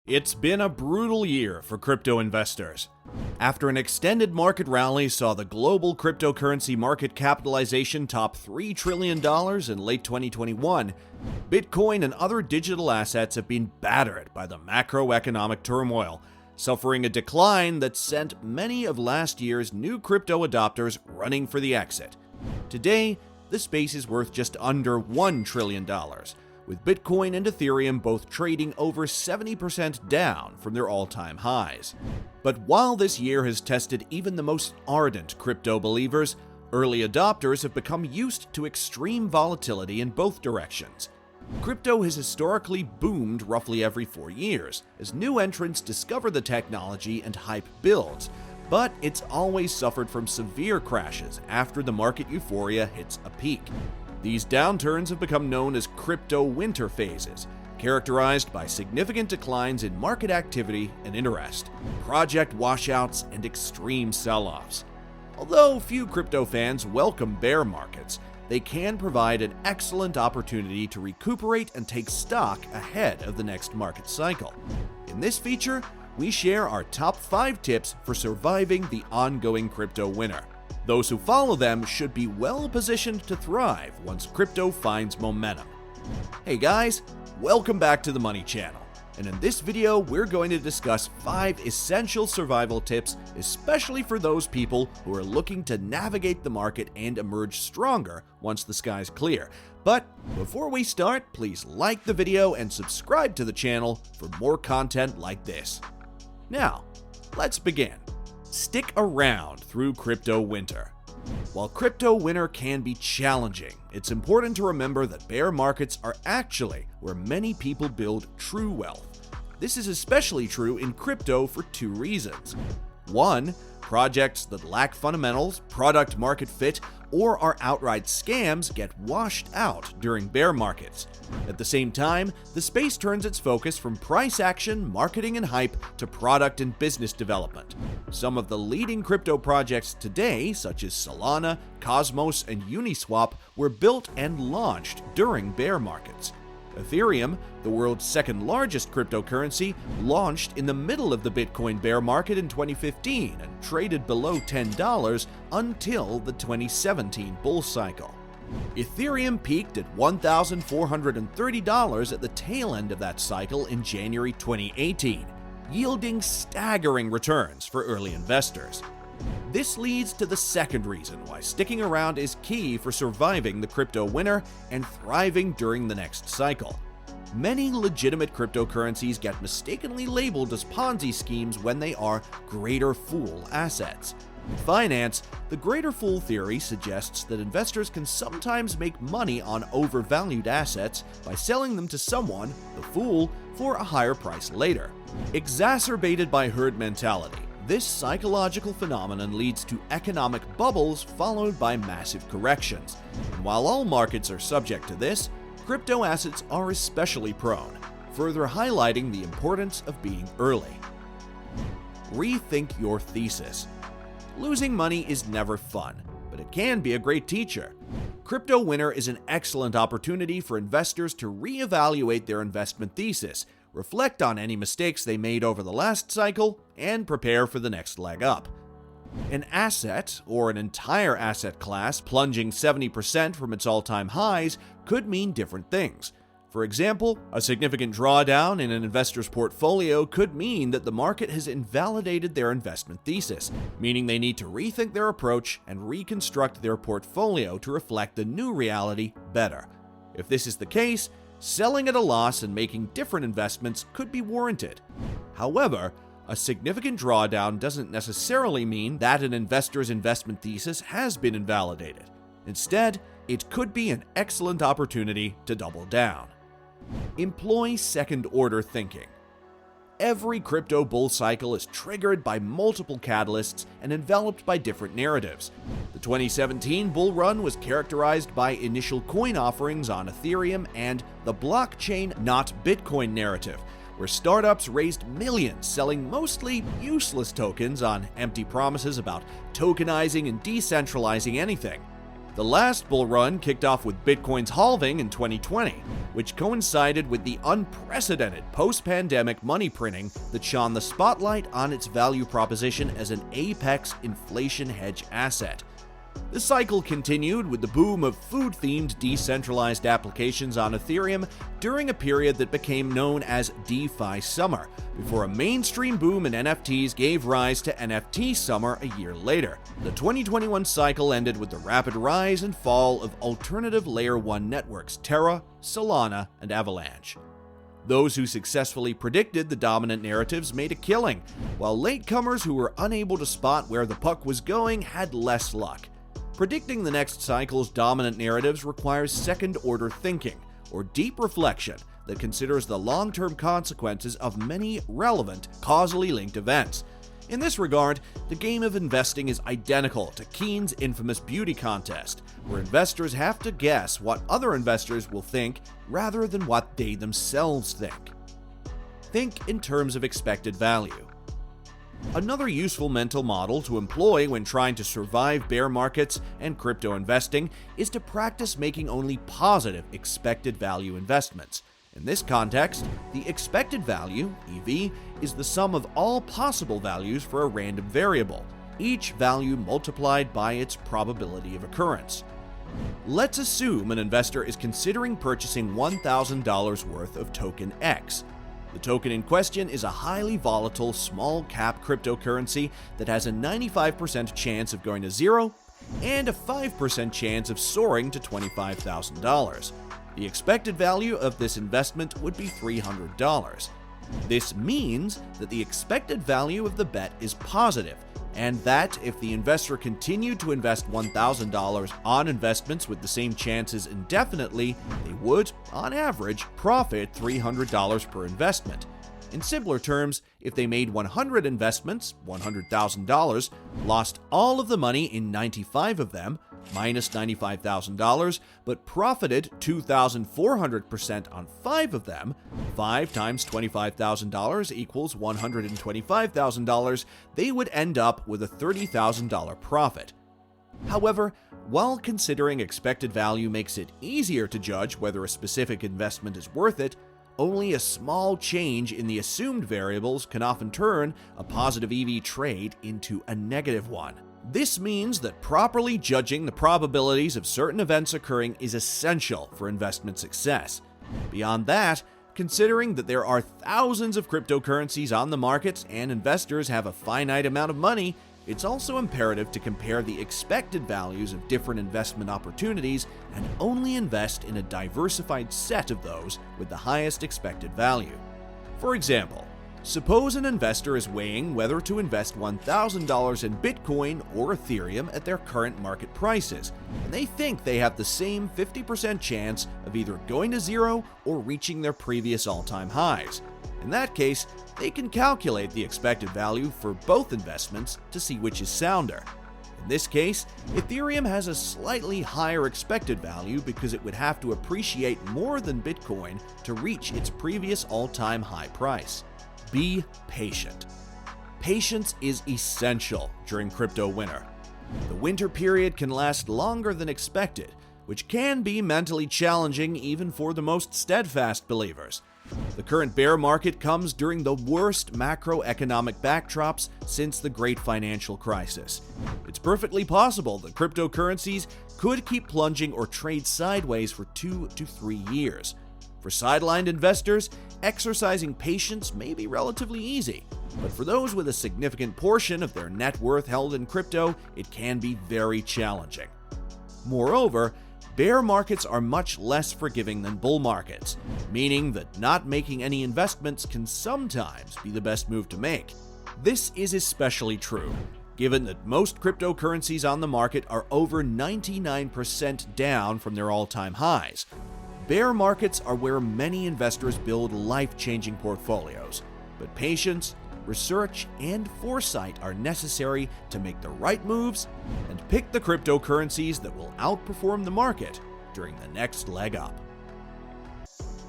It's been a brutal year for crypto investors. After an extended market rally saw the global cryptocurrency market capitalization top $3 trillion in late 2021, Bitcoin and other digital assets have been battered by the macroeconomic turmoil, suffering a decline that sent many of last year's new crypto adopters running for the exit. Today, the space is worth just under $1 trillion. With Bitcoin and Ethereum both trading over 70% down from their all-time highs. But while this year has tested even the most ardent crypto believers, early adopters have become used to extreme volatility in both directions. Crypto has historically boomed roughly every 4 years as new entrants discover the technology and hype builds, but it's always suffered from severe crashes after the market euphoria hits a peak. These downturns have become known as crypto winter phases, characterized by significant declines in market activity and interest, project washouts, and extreme sell-offs. Although few crypto fans welcome bear markets, they can provide an excellent opportunity to recuperate and take stock ahead of the next market cycle. In this feature, we share our top 5 tips for surviving the ongoing crypto winter. Those who follow them should be well positioned to thrive once crypto finds momentum. Hey guys, welcome back to the Money Channel. And in this video, we're going to discuss 5 essential survival tips, especially for those people who are looking to navigate the market and emerge stronger once the skies clear. But before we start, please like the video and subscribe to the channel for more content like this. Now, let's begin. Stick around through crypto winter. While crypto winter can be challenging, it's important to remember that bear markets are actually where many people build true wealth. This is especially true in crypto for 2 reasons. 1, projects that lack fundamentals, product market fit, or are outright scams get washed out during bear markets. At the same time, the space turns its focus from price action, marketing, and hype to product and business development. Some of the leading crypto projects today, such as Solana, Cosmos, and Uniswap, were built and launched during bear markets. Ethereum, the world's second largest cryptocurrency, launched in the middle of the Bitcoin bear market in 2015 and traded below $10 until the 2017 bull cycle. Ethereum peaked at $1,430 at the tail end of that cycle in January 2018, yielding staggering returns for early investors. This leads to the second reason why sticking around is key for surviving the crypto winter and thriving during the next cycle. Many legitimate cryptocurrencies get mistakenly labeled as Ponzi schemes when they are greater fool assets. In finance, the greater fool theory suggests that investors can sometimes make money on overvalued assets by selling them to someone, the fool, for a higher price later. Exacerbated by herd mentality, this psychological phenomenon leads to economic bubbles followed by massive corrections. And while all markets are subject to this, crypto assets are especially prone, further highlighting the importance of being early. Rethink your thesis. Losing money is never fun, but it can be a great teacher. Crypto winter is an excellent opportunity for investors to reevaluate their investment thesis, reflect on any mistakes they made over the last cycle, and prepare for the next leg up. An asset, or an entire asset class, plunging 70% from its all-time highs could mean different things. For example, a significant drawdown in an investor's portfolio could mean that the market has invalidated their investment thesis, meaning they need to rethink their approach and reconstruct their portfolio to reflect the new reality better. If this is the case, selling at a loss and making different investments could be warranted. However, a significant drawdown doesn't necessarily mean that an investor's investment thesis has been invalidated. Instead, it could be an excellent opportunity to double down. Employ second-order thinking. Every crypto bull cycle is triggered by multiple catalysts and enveloped by different narratives. The 2017 bull run was characterized by initial coin offerings on Ethereum and the blockchain, not Bitcoin narrative, where startups raised millions selling mostly useless tokens on empty promises about tokenizing and decentralizing anything. The last bull run kicked off with Bitcoin's halving in 2020, which coincided with the unprecedented post-pandemic money printing that shone the spotlight on its value proposition as an apex inflation hedge asset. The cycle continued with the boom of food-themed decentralized applications on Ethereum during a period that became known as DeFi Summer, before a mainstream boom in NFTs gave rise to NFT Summer a year later. The 2021 cycle ended with the rapid rise and fall of alternative Layer 1 networks Terra, Solana, and Avalanche. Those who successfully predicted the dominant narratives made a killing, while latecomers who were unable to spot where the puck was going had less luck. Predicting the next cycle's dominant narratives requires second-order thinking, or deep reflection that considers the long-term consequences of many relevant, causally linked events. In this regard, the game of investing is identical to Keen's infamous beauty contest, where investors have to guess what other investors will think rather than what they themselves think. Think in terms of expected value. Another useful mental model to employ when trying to survive bear markets and crypto investing is to practice making only positive expected value investments. In this context, the expected value, EV, is the sum of all possible values for a random variable, each value multiplied by its probability of occurrence. Let's assume an investor is considering purchasing $1,000 worth of token X. The token in question is a highly volatile small-cap cryptocurrency that has a 95% chance of going to zero and a 5% chance of soaring to $25,000. The expected value of this investment would be $300. This means that the expected value of the bet is positive, and that if the investor continued to invest $1,000 on investments with the same chances indefinitely, they would, on average, profit $300 per investment. In simpler terms, if they made 100 investments, $100,000, lost all of the money in 95 of them, minus $95,000, but profited 2,400% on 5 of them, 5 times $25,000 equals $125,000, they would end up with a $30,000 profit. However, while considering expected value makes it easier to judge whether a specific investment is worth it, only a small change in the assumed variables can often turn a positive EV trade into a negative one. This means that properly judging the probabilities of certain events occurring is essential for investment success. Beyond that, considering that there are thousands of cryptocurrencies on the market and investors have a finite amount of money, it's also imperative to compare the expected values of different investment opportunities and only invest in a diversified set of those with the highest expected value. For example, suppose an investor is weighing whether to invest $1,000 in Bitcoin or Ethereum at their current market prices, and they think they have the same 50% chance of either going to zero or reaching their previous all-time highs. In that case, they can calculate the expected value for both investments to see which is sounder. In this case, Ethereum has a slightly higher expected value because it would have to appreciate more than Bitcoin to reach its previous all-time high price. Be patient. Patience is essential during crypto winter. The winter period can last longer than expected, which can be mentally challenging even for the most steadfast believers. The current bear market comes during the worst macroeconomic backdrops since the Great Financial Crisis. It's perfectly possible that cryptocurrencies could keep plunging or trade sideways for 2 to 3 years. For sidelined investors, exercising patience may be relatively easy, but for those with a significant portion of their net worth held in crypto, it can be very challenging. Moreover, bear markets are much less forgiving than bull markets, meaning that not making any investments can sometimes be the best move to make. This is especially true, given that most cryptocurrencies on the market are over 99% down from their all-time highs. Bear markets are where many investors build life-changing portfolios, but patience, research, and foresight are necessary to make the right moves and pick the cryptocurrencies that will outperform the market during the next leg up.